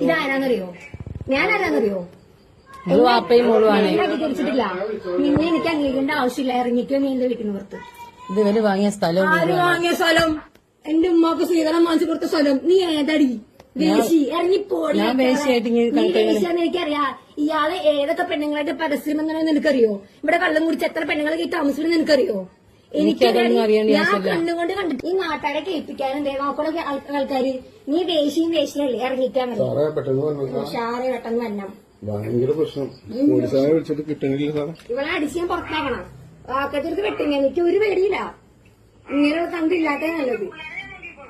ഇതാരാന്നറിയോ? ഞാൻ ആരാന്നറിയോ? വാപ്പയും മോളുമാണ്. അംഗീകരിച്ചിട്ടില്ല. നിന്നെ എനിക്ക് അംഗീകരിക്കേണ്ട ആവശ്യമില്ല. ഇറങ്ങിക്കോ നീ എന്റെ വീട്ടിന് പുറത്ത്. ഇത് ഇവര് വാങ്ങിയ സ്ഥലം. ആര് വാങ്ങിയ സ്ഥലം? എന്റെ ഉമ്മാക്ക് ശ്രീധരൻ വാങ്ങിച്ചു കൊടുത്ത സ്ഥലം. നീ ഏതടി വേശി? ഇറങ്ങിപ്പോടി. വേശിയാന്ന് എനിക്കറിയാം. ഇയാള് ഏതൊക്കെ പെണ്ണുങ്ങളായിട്ട് പരസ്യം എന്നാണെന്ന് നിനക്കറിയോ? ഇവിടെ കള്ളം കുടിച്ച് എത്ര പെണ്ണുങ്ങളെ താമസിക്കണം നിനക്കറിയോ? എനിക്ക് ഞാൻ കണ്ണുകൊണ്ട് കണ്ടിട്ട് ഈ നാട്ടുകാരെ കേൾപ്പിക്കാനും നോക്കണ ആൾക്കാര് നീ വേശിയും വേശിയല്ലേ? ഇറങ്ങിക്കാൻ ഉഷാറെ പെട്ടെന്ന് വരണം. ഭയങ്കര പ്രശ്നം. പോലീസുകാരെ വിളിച്ചിട്ട് കിട്ടണില്ല സാറേ. ഇവളെ അടിച്ച് ഞാൻ പുറത്താക്കണം. വാക്കത്തിരുത്ത് വെട്ടും. എനിക്ക് ഒരു പേടിയില്ല. ഇങ്ങനെയുള്ള കണ്ടില്ലാത്ത നല്ലത്.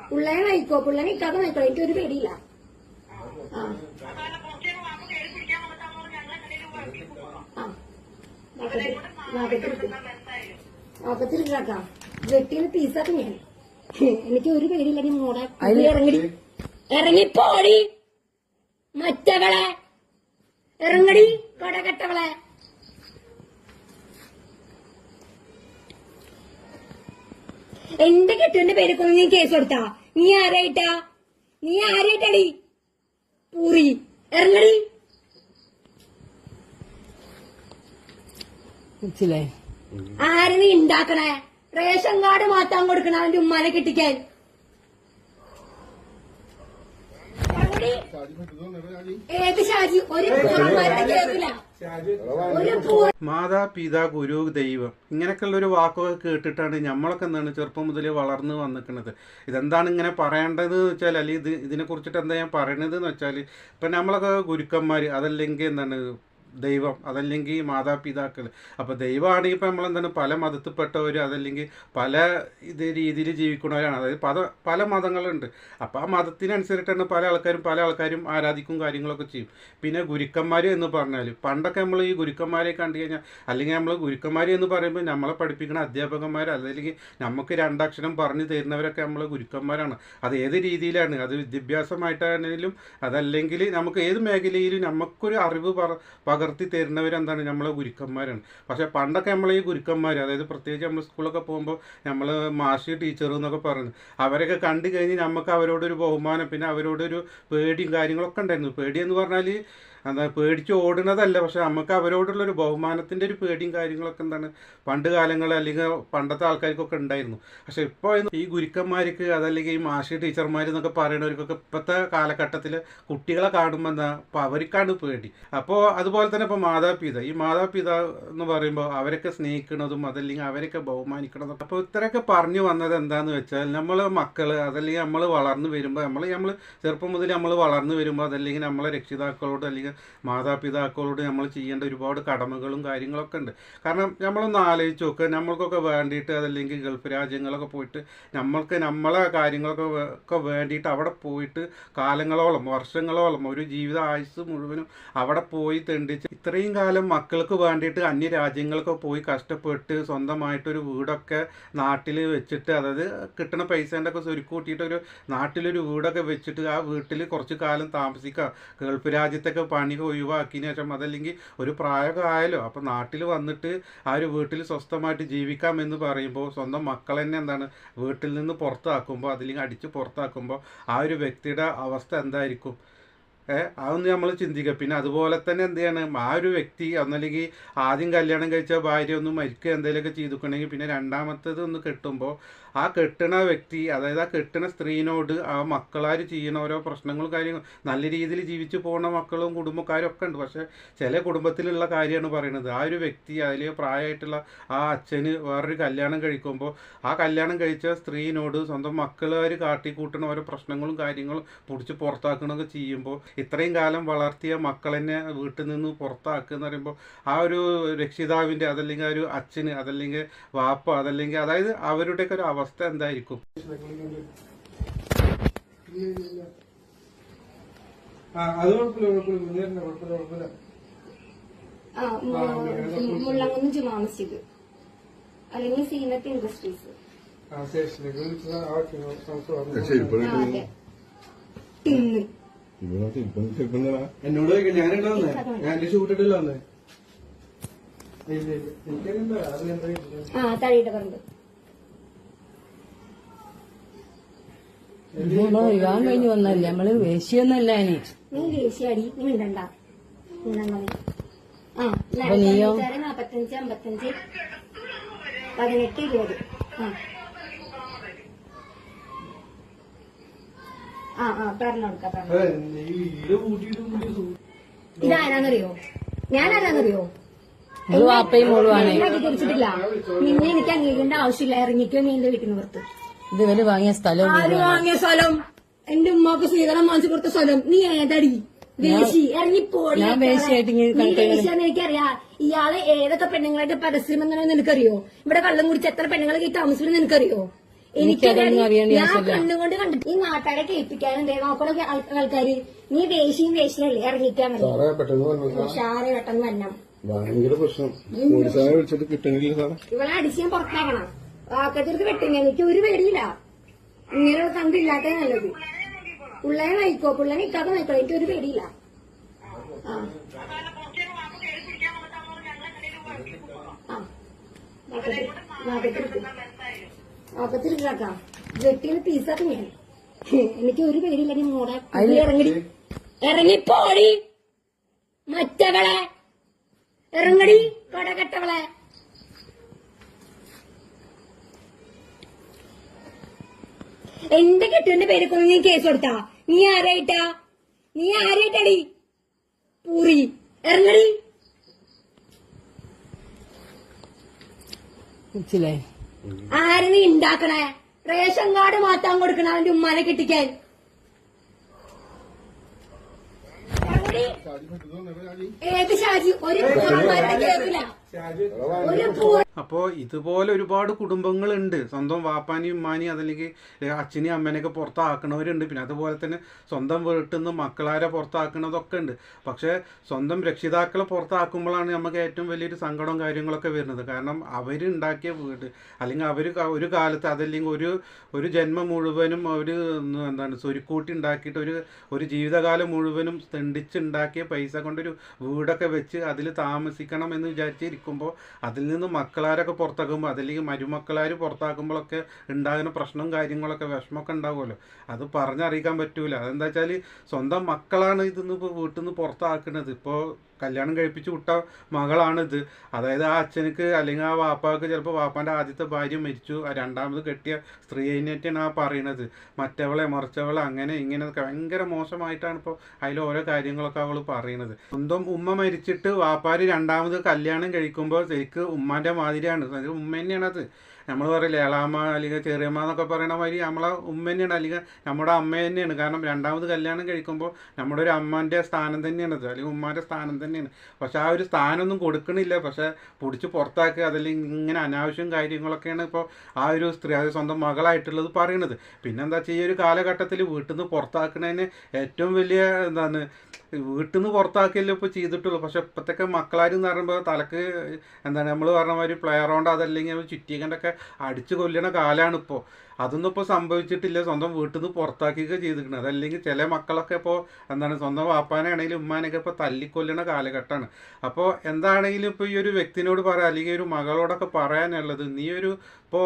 പിള്ളേരെ നയിക്കോ, പിള്ളേരെ നിൽക്കാതെ നയിക്കോ. എനിക്ക് ഒരു പേടിയില്ല. വാക്കത്തിരുത്താക്കാം. വെട്ടിന് പീസാക്കി ഞാൻ. എനിക്ക് ഒരു പേടിയില്ല. നീ മോടെ ഇറങ്ങിപ്പോടി. മറ്റവളെ ഇറങ്ങടി കൊടകെട്ടവളെ. എന്റെ കെട്ടുവിന്റെ പേര് കൊണ്ട് നീ കേസ് കൊടുത്താ? നീ ആരായിട്ടാടി പൂറി? ഇറങ്ങടി. ആര് നീ ഉണ്ടാക്കണേ? റേഷൻ കാർഡ് മാറ്റാൻ കൊടുക്കണ അവന്റെ ഉമ്മാനെ കെട്ടിക്കാൻ. ഏത് ഷാജി? ഒരു കേൾക്കില്ല. മാതാപിതാ ഗുരു ദൈവം ഇങ്ങനെയൊക്കെയുള്ള ഒരു വാക്കൊക്കെ കേട്ടിട്ടാണ് നമ്മളൊക്കെ എന്താണ് ചെറുപ്പം മുതലേ വളർന്ന് വന്നിക്കുന്നത്. ഇതെന്താണ് ഇങ്ങനെ പറയേണ്ടത് എന്ന് വെച്ചാൽ, അല്ലെങ്കിൽ ഇതിനെ കുറിച്ചിട്ട് എന്താ ഞാൻ പറയണത് എന്ന് വെച്ചാൽ, ഇപ്പം നമ്മളൊക്കെ ഗുരുക്കന്മാർ, അതല്ലെങ്കിൽ എന്താണ് ദൈവം, അതല്ലെങ്കിൽ മാതാപിതാക്കൾ. അപ്പോൾ ദൈവമാണെങ്കിൽ ഇപ്പം നമ്മളെന്താണ് പല മതത്തിൽപ്പെട്ടവർ, അതല്ലെങ്കിൽ പല രീതിയിൽ ജീവിക്കുന്നവരാണ്. അതായത് പല മതങ്ങളുണ്ട്. അപ്പോൾ ആ മതത്തിനനുസരിച്ചിട്ടാണ് പല ആൾക്കാരും ആരാധിക്കും കാര്യങ്ങളൊക്കെ ചെയ്യും. പിന്നെ ഗുരുക്കന്മാർ എന്ന് പറഞ്ഞാൽ, പണ്ടൊക്കെ നമ്മൾ ഈ ഗുരുക്കന്മാരെ കണ്ടു കഴിഞ്ഞാൽ, അല്ലെങ്കിൽ നമ്മൾ ഗുരുക്കന്മാർ എന്ന് പറയുമ്പോൾ നമ്മളെ പഠിപ്പിക്കുന്ന അധ്യാപകന്മാർ, അല്ലെങ്കിൽ നമുക്ക് രണ്ടക്ഷരം പറഞ്ഞു തരുന്നവരൊക്കെ നമ്മൾ ഗുരുക്കന്മാരാണ്. അത് ഏത് രീതിയിലാണ്, അത് വിദ്യാഭ്യാസമായിട്ടാണെങ്കിലും അതല്ലെങ്കിൽ നമുക്ക് ഏത് മേഖലയിലും നമുക്കൊരു അറിവ് പകർത്തി തരുന്നവരെന്താണ് നമ്മളെ ഗുരുക്കന്മാരാണ്. പക്ഷേ പണ്ടൊക്കെ നമ്മളെ ഈ ഗുരുക്കന്മാർ, അതായത് പ്രത്യേകിച്ച് നമ്മൾ സ്കൂളൊക്കെ പോകുമ്പോൾ നമ്മൾ മാഷി ടീച്ചർ എന്നൊക്കെ പറഞ്ഞു, അവരൊക്കെ കണ്ടു കഴിഞ്ഞ് നമുക്ക് അവരോടൊരു ബഹുമാനം, പിന്നെ അവരോടൊരു പേടിയും കാര്യങ്ങളൊക്കെ ഉണ്ടായിരുന്നു. പേടിയെന്ന് പറഞ്ഞാൽ എന്താ പേടിച്ച് ഓടുന്നതല്ല, പക്ഷെ നമുക്ക് അവരോടുള്ളൊരു ബഹുമാനത്തിൻ്റെ ഒരു പേടിയും കാര്യങ്ങളൊക്കെ എന്താണ് പണ്ട് കാലങ്ങളിൽ അല്ലെങ്കിൽ പണ്ടത്തെ ആൾക്കാർക്കൊക്കെ ഉണ്ടായിരുന്നു. പക്ഷെ ഇപ്പോൾ ഈ ഗുരുക്കന്മാർക്ക്, അതല്ലെങ്കിൽ ഈ മാഷി ടീച്ചർമാർ എന്നൊക്കെ പറയുന്നവർക്കൊക്കെ ഇപ്പോഴത്തെ കാലഘട്ടത്തിൽ കുട്ടികളെ കാണുമ്പോൾ എന്താ അപ്പോൾ അവർക്കാണ് പേടി. അപ്പോൾ അതുപോലെ തന്നെ ഇപ്പോൾ ഈ മാതാപിതാ എന്ന് പറയുമ്പോൾ അവരൊക്കെ സ്നേഹിക്കുന്നതും അതല്ലെങ്കിൽ അവരൊക്കെ ബഹുമാനിക്കുന്നതും. അപ്പോൾ ഇത്രയൊക്കെ പറഞ്ഞു വന്നത് എന്താണെന്ന് വെച്ചാൽ, നമ്മൾ മക്കൾ, അതല്ലെങ്കിൽ നമ്മൾ വളർന്നു വരുമ്പോൾ നമ്മൾ ചെറുപ്പം മുതൽ നമ്മൾ വളർന്നു വരുമ്പോൾ, അതല്ലെങ്കിൽ നമ്മളെ രക്ഷിതാക്കളോട് അല്ലെങ്കിൽ മാതാപിതാക്കളോട് നമ്മൾ ചെയ്യേണ്ട ഒരുപാട് കടമകളും കാര്യങ്ങളൊക്കെ ഉണ്ട്. കാരണം നമ്മളൊന്ന് ആലോചിച്ച് നോക്കുക, നമ്മൾക്കൊക്കെ വേണ്ടിയിട്ട്, അതല്ലെങ്കിൽ ഗൾഫ് രാജ്യങ്ങളൊക്കെ പോയിട്ട് നമ്മളെ കാര്യങ്ങളൊക്കെ വേണ്ടിയിട്ട് അവിടെ പോയിട്ട് കാലങ്ങളോളം, വർഷങ്ങളോളം, ഒരു ജീവിത ആയുസ് മുഴുവനും അവിടെ പോയി തെണ്ടിച്ച് ഇത്രയും കാലം മക്കൾക്ക് വേണ്ടിയിട്ട് അന്യ രാജ്യങ്ങളൊക്കെ പോയി കഷ്ടപ്പെട്ട് സ്വന്തമായിട്ടൊരു വീടൊക്കെ നാട്ടിൽ വെച്ചിട്ട്, അതായത് കിട്ടുന്ന പൈസേൻ്റെ ഒക്കെ സ്വരുക്കൂട്ടിയിട്ടൊരു നാട്ടിലൊരു വീടൊക്കെ വെച്ചിട്ട് ആ വീട്ടിൽ കുറച്ച് കാലം താമസിക്കുക, ഗൾഫ് രാജ്യത്തൊക്കെ പണിയൊക്കെ ഒഴിവാക്കിയതിന് ശേഷം, അതല്ലെങ്കിൽ ഒരു പ്രായമൊക്കെ ആയാലോ, അപ്പോൾ നാട്ടിൽ വന്നിട്ട് ആ ഒരു വീട്ടിൽ സ്വസ്ഥമായിട്ട് ജീവിക്കാം എന്ന് പറയുമ്പോൾ സ്വന്തം മക്കൾ തന്നെ എന്താണ് വീട്ടിൽ നിന്ന് പുറത്താക്കുമ്പോൾ, അതല്ലെങ്കിൽ അടിച്ച് പുറത്താക്കുമ്പോൾ ആ ഒരു വ്യക്തിയുടെ അവസ്ഥ എന്തായിരിക്കും? അതൊന്ന് നമ്മൾ ചിന്തിക്കുക. പിന്നെ അതുപോലെ തന്നെ എന്ത് ചെയ്യണം, ആ ഒരു വ്യക്തി ഒന്നല്ലെങ്കിൽ ആദ്യം കല്യാണം കഴിച്ച ഭാര്യ ഒന്ന് മരിക്കുക എന്തെങ്കിലുമൊക്കെ ചെയ്തിട്ടുണ്ടെങ്കിൽ, പിന്നെ രണ്ടാമത്തേത് ഒന്ന് കെട്ടുമ്പോൾ ആ കെട്ടണ വ്യക്തി, അതായത് ആ കെട്ടണ സ്ത്രീനോട് ആ മക്കളാർ ചെയ്യുന്ന ഓരോ പ്രശ്നങ്ങളും കാര്യങ്ങളും, നല്ല രീതിയിൽ ജീവിച്ചു പോകുന്ന മക്കളും കുടുംബക്കാരും ഒക്കെ ഉണ്ട്. പക്ഷേ ചില കുടുംബത്തിലുള്ള കാര്യമാണ് പറയുന്നത്. ആ ഒരു വ്യക്തി, അതിൽ പ്രായമായിട്ടുള്ള ആ അച്ഛന് വേറൊരു കല്യാണം കഴിക്കുമ്പോൾ ആ കല്യാണം കഴിച്ച സ്ത്രീനോട് സ്വന്തം മക്കളുകാർ കാട്ടിക്കൂട്ടുന്ന ഓരോ പ്രശ്നങ്ങളും കാര്യങ്ങളും പിടിച്ച് പുറത്താക്കണമൊക്കെ ചെയ്യുമ്പോൾ, ഇത്രയും കാലം വളർത്തിയ മക്കളെന്നെ വീട്ടിൽ നിന്ന് പുറത്താക്കുക എന്ന് പറയുമ്പോൾ ആ ഒരു രക്ഷിതാവിൻ്റെ, അതല്ലെങ്കിൽ ആ ഒരു അച്ഛന്, അതല്ലെങ്കിൽ വാപ്പ, അതല്ലെങ്കിൽ അതായത് അവരുടെയൊക്കെ ഒരു അവസ്ഥ എന്തായിരിക്കും? മുള്ളംകുന്ന് ജുമാ മസ്ജിദ് അല്ലെങ്കിൽ സീനത്ത് ഇൻഡസ്ട്രീസ്. എന്നോട് ഞാനുണ്ടാവുന്നേ, ഞാൻ ഷൂട്ടിട്ടില്ല വന്നേ. തടിയുടെ പറമ്പ്. നമ്മള് വിവാഹം കഴിഞ്ഞ് വന്നല്ലേ, നമ്മള് വേശ്യൊന്നല്ല ഇനി. നീ ദേശീയടി, നീ മിണ്ടണ്ട. മിണ്ടണ്ട നീ. ആ, അപ്പൊ നീയോ? 45, 55, 18, 20. പറഞ്ഞോടുക്ക. ഇതാരാന്നറിയോ? ഞാൻ ആരാന്നറിയോ? നമ്മള് വാപ്പയും മോളുമാണ്. അംഗീകരിച്ചിട്ടില്ല. നിന്നെ എനിക്ക് അംഗീകരിക്കേണ്ട ആവശ്യമില്ല. ഇറങ്ങിക്കോ നീ എന്റെ വീട്ടിന് പുറത്ത്. ഇത് ഇവര് വാങ്ങിയ സ്ഥലവും ആര് വാങ്ങിയ സ്ഥലം? എന്റെ ഉമ്മാക്ക് ശ്രീധരൻ വാങ്ങിച്ചു കൊടുത്ത സ്ഥലം. നീ ഏതടി വേശി? ഇറങ്ങിപ്പോടി. ഞാൻ വേശ്യായിട്ട് നീ വേശിയാന്ന് എനിക്കറിയാം. ഇയാള് ഏതൊക്കെ പെണ്ണുങ്ങളായിട്ട് പരസ്യം എന്നാണെന്ന് നിനക്കറിയോ? ഇവിടെ കള്ളം കുടിച്ച് എത്ര പെണ്ണുങ്ങളൊക്കെ ഈ താമസിക്കുന്നത് നിനക്കറിയോ? എനിക്കതൊന്നും അറിയേണ്ട ഞാൻ കണ്ണുകൊണ്ട് കണ്ടിട്ട് ഈ നാട്ടാരെ കേൾപ്പിക്കാനുണ്ട് നോക്കണ ആൾക്കാര്. നീ വേശിയും വേശിയല്ലേ? ഇറങ്ങിക്കാൻ മതി. സാറേ പെട്ടെന്ന് വന്നു. ഷാറ് പെട്ടെന്ന് വന്നം. ഭയങ്കര പ്രശ്നം. പോലീസുകാരെ വിളിച്ചിട്ട് കിട്ടണില്ല സാറേ. ഇവളെ അടിച്ച് ഞാൻ പുറത്താക്കണം. വാക്കത്തിർക്ക് വെട്ടിങ്ങ. എനിക്ക് ഒരു പേടിയില്ല. ഇങ്ങനെയുള്ള കണ്ടില്ലാത്ത നല്ലത്. പിള്ളേരെ നയിക്കോ, പിള്ളേരെ നിൽക്കാതെ നയിക്കോ. എനിക്ക് ഒരു പേടിയില്ല. വാക്കത്തിരിക്കാക്കാം. വെട്ടിന്ന് പീസാക്കും ഞാൻ. എനിക്ക് ഒരു പേടിയില്ല. നീ മോടെ ഇറങ്ങിപ്പോടി. മറ്റവളെ ഇറങ്ങടി, കടകെട്ടവളെ. എന്റെ കെട്ടുവിന്റെ പേര് കൊണ്ട് നീ കേസ് കൊടുത്താ? നീ ആരായിട്ടടി പൂറി? ഇറങ്ങടി. മനസ്സിലായി? ആര് നീ ഉണ്ടാക്കണേ? റേഷൻ കാർഡ് മാറ്റാൻ കൊടുക്കണ അവന്റെ ഉമ്മാനെ കെട്ടിക്കാൻ. ഏത് ഷാജി? ഒരു കേൾക്കില്ല. അപ്പോൾ ഇതുപോലെ ഒരുപാട് കുടുംബങ്ങളുണ്ട്. സ്വന്തം വാപ്പാനെയും ഉമ്മാനെയും അതല്ലെങ്കിൽ അച്ഛനെയും അമ്മേനെയൊക്കെ പുറത്താക്കണവരുണ്ട്. പിന്നെ അതുപോലെ തന്നെ സ്വന്തം വീട്ടിൽ നിന്ന് മക്കളാരെ പുറത്താക്കണതൊക്കെ ഉണ്ട്. പക്ഷേ സ്വന്തം രക്ഷിതാക്കളെ പുറത്താക്കുമ്പോഴാണ് നമുക്ക് ഏറ്റവും വലിയൊരു സങ്കടവും കാര്യങ്ങളൊക്കെ വരുന്നത്. കാരണം അവരുണ്ടാക്കിയ വീട് അല്ലെങ്കിൽ അവർ ഒരു കാലത്ത് അതല്ലെങ്കിൽ ഒരു ജന്മം മുഴുവനും അവർ സ്വരുക്കൂട്ടി ഉണ്ടാക്കിയിട്ട് ഒരു ജീവിതകാലം മുഴുവനും തെണ്ടിച്ചുണ്ടാക്കിയ പൈസ കൊണ്ടൊരു വീടൊക്കെ വെച്ച് അതിൽ താമസിക്കണം എന്ന് വിചാരിച്ചിരിക്കുമ്പോൾ അതിൽ നിന്ന് മക്കളാരൊക്കെ പുറത്താക്കുമ്പോൾ അതല്ലെങ്കിൽ മരുമക്കളാർ പുറത്താക്കുമ്പോഴൊക്കെ ഉണ്ടാകുന്ന പ്രശ്നവും കാര്യങ്ങളൊക്കെ വിഷമമൊക്കെ ഉണ്ടാവുമല്ലോ. അത് പറഞ്ഞറിയിക്കാൻ പറ്റൂല. അതെന്താ വെച്ചാൽ സ്വന്തം മക്കളാണ് ഇതിന്ന് ഇപ്പോൾ വീട്ടിൽ നിന്ന് പുറത്താക്കുന്നത്. ഇപ്പോൾ കല്യാണം കഴിപ്പിച്ച് വിട്ട മകളാണിത്. അതായത് ആ അച്ഛനക്ക് അല്ലെങ്കിൽ ആ വാപ്പാക്ക് ചിലപ്പോൾ വാപ്പാൻ്റെ ആദ്യത്തെ ഭാര്യ മരിച്ചു, ആ രണ്ടാമത് കെട്ടിയ സ്ത്രീനെറ്റാണ് ആ പറയണത്. മറ്റവളെ മറിച്ചവളെ അങ്ങനെ ഇങ്ങനെ ഭയങ്കര മോശമായിട്ടാണ് ഇപ്പോൾ അതിൽ ഓരോ കാര്യങ്ങളൊക്കെ അവൾ പറയണത്. സ്വന്തം ഉമ്മ മരിച്ചിട്ട് വാപ്പാര് രണ്ടാമത് കല്യാണം കഴിക്കുമ്പോൾ ശരിക്ക് ഉമ്മാൻ്റെ മാതിരിയാണ്. അത് ഉമ്മ തന്നെയാണത്. നമ്മൾ പറയില്ലേ ഏളാമ്മ അല്ലെങ്കിൽ ചെറിയമ്മ എന്നൊക്കെ പറയണ മാതിരി നമ്മളെ ഉമ്മ തന്നെയാണ് അല്ലെങ്കിൽ നമ്മുടെ അമ്മ തന്നെയാണ്. കാരണം രണ്ടാമത് കല്യാണം കഴിക്കുമ്പോൾ നമ്മുടെ ഒരു അമ്മൻ്റെ സ്ഥാനം തന്നെയാണത്, അല്ലെങ്കിൽ ഉമ്മാൻ്റെ സ്ഥാനം തന്നെയാണ്. പക്ഷെ ആ ഒരു സ്ഥാനമൊന്നും കൊടുക്കണില്ല. പക്ഷെ പിടിച്ച് പുറത്താക്കുക അതല്ലെങ്കിൽ ഇങ്ങനെ അനാവശ്യം കാര്യങ്ങളൊക്കെയാണ് ഇപ്പോൾ ആ ഒരു സ്ത്രീ, അത് സ്വന്തം മകളായിട്ടുള്ളത് പറയണത്. പിന്നെന്താ വെച്ചാൽ ഈ ഒരു കാലഘട്ടത്തിൽ വീട്ടിൽ നിന്ന് പുറത്താക്കുന്നതിന് ഏറ്റവും വലിയ വീട്ടിൽ നിന്ന് പുറത്താക്കിയല്ലോ ഇപ്പോൾ ചെയ്തിട്ടുള്ളൂ. പക്ഷെ ഇപ്പോഴത്തേക്ക് മക്കളാരെന്ന് പറയുമ്പോൾ തലക്ക് നമ്മൾ പറഞ്ഞ മാതിരി പ്ലെയർ കൊണ്ട് അതല്ലെങ്കിൽ ചുറ്റിക്കണ്ടൊക്കെ അടിച്ചു കൊല്ലണ കാലമാണ് ഇപ്പോൾ. അതൊന്നും ഇപ്പോൾ സംഭവിച്ചിട്ടില്ല. സ്വന്തം വീട്ടിൽ നിന്ന് പുറത്താക്കിയൊക്കെ ചെയ്തിരിക്കുന്നത്. അതല്ലെങ്കിൽ ചില മക്കളൊക്കെ ഇപ്പോൾ സ്വന്തം വാപ്പാനാണെങ്കിലും ഉമ്മാനൊക്കെ ഇപ്പോൾ തല്ലിക്കൊല്ലണ കാലഘട്ടമാണ്. അപ്പോൾ എന്താണെങ്കിലും ഇപ്പോൾ ഈ ഒരു വ്യക്തിനോട് പറയാം അല്ലെങ്കിൽ ഒരു മകളോടൊക്കെ പറയാനുള്ളത്, നീ ഇപ്പോൾ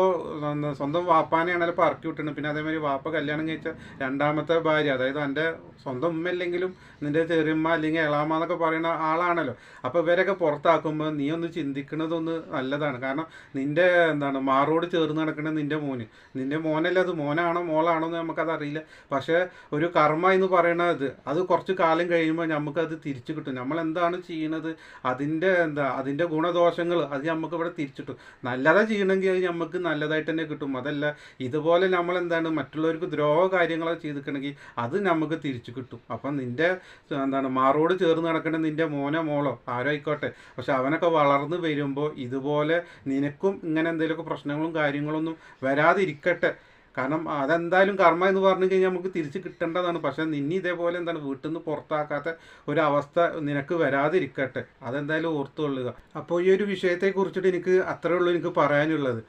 സ്വന്തം വാപ്പാനെയാണെങ്കിലും ഇപ്പോൾ ഇറക്കി വിട്ടിട്ടുണ്ട്. പിന്നെ അതേമാതിരി വാപ്പ കല്യാണം കഴിച്ച രണ്ടാമത്തെ ഭാര്യ, അതായത് എൻ്റെ സ്വന്തം ഉമ്മയില്ലെങ്കിലും നിൻ്റെ ചെറിയമ്മ അല്ലെങ്കിൽ എളാമ്മ എന്നൊക്കെ പറയുന്ന ആളാണല്ലോ. അപ്പോൾ ഇവരൊക്കെ പുറത്താക്കുമ്പോൾ നീ ഒന്ന് ചിന്തിക്കുന്നതൊന്ന് നല്ലതാണ്. കാരണം നിൻ്റെ മാറോട് ചേർന്ന് നടക്കണ നിൻ്റെ മോനല്ല, അത് മോനാണോ മോളാണോ എന്ന് നമുക്കതറിയില്ല. പക്ഷേ ഒരു കർമ്മ എന്ന് പറയണത് അത് കുറച്ച് കാലം കഴിയുമ്പോൾ നമുക്കത് തിരിച്ചു കിട്ടും. നമ്മളെന്താണ് ചെയ്യണത് അതിൻ്റെ ഗുണദോഷങ്ങൾ അത് നമുക്ക് ഇവിടെ തിരിച്ചു കിട്ടും. നല്ലതാ ചെയ്യണമെങ്കിൽ അത് നമുക്ക് നല്ലതായിട്ട് തന്നെ കിട്ടും. അതല്ല ഇതുപോലെ നമ്മൾ മറ്റുള്ളവർക്ക് ദ്രോഹ കാര്യങ്ങളൊക്കെ ചെയ്തിട്ടുണ്ടെങ്കിൽ അത് നമുക്ക് തിരിച്ചു കിട്ടും. അപ്പം നിൻ്റെ മാറോട് ചേർന്ന് നടക്കേണ്ട നിൻ്റെ മോനോ മോളോ ആരോ ആയിക്കോട്ടെ, പക്ഷെ അവനൊക്കെ വളർന്ന് വരുമ്പോൾ ഇതുപോലെ നിനക്കും ഇങ്ങനെ എന്തെങ്കിലുമൊക്കെ പ്രശ്നങ്ങളും കാര്യങ്ങളൊന്നും വരാതിരിക്കട്ടെ. കാരണം അതെന്തായാലും കർമ്മ എന്ന് പറഞ്ഞു കഴിഞ്ഞാൽ നമുക്ക് തിരിച്ച് കിട്ടേണ്ടതാണ്. പക്ഷെ നിന്നെ ഇതേപോലെ വീട്ടിൽ നിന്ന് പുറത്താക്കാത്ത ഒരവസ്ഥ നിനക്ക് വരാതിരിക്കട്ടെ. അതെന്തായാലും ഓർത്തുകൊള്ളുക. അപ്പോൾ ഈ ഒരു വിഷയത്തെക്കുറിച്ചിട്ട് എനിക്ക് അത്രയേ ഉള്ളൂ എനിക്ക് പറയാനുള്ളത്.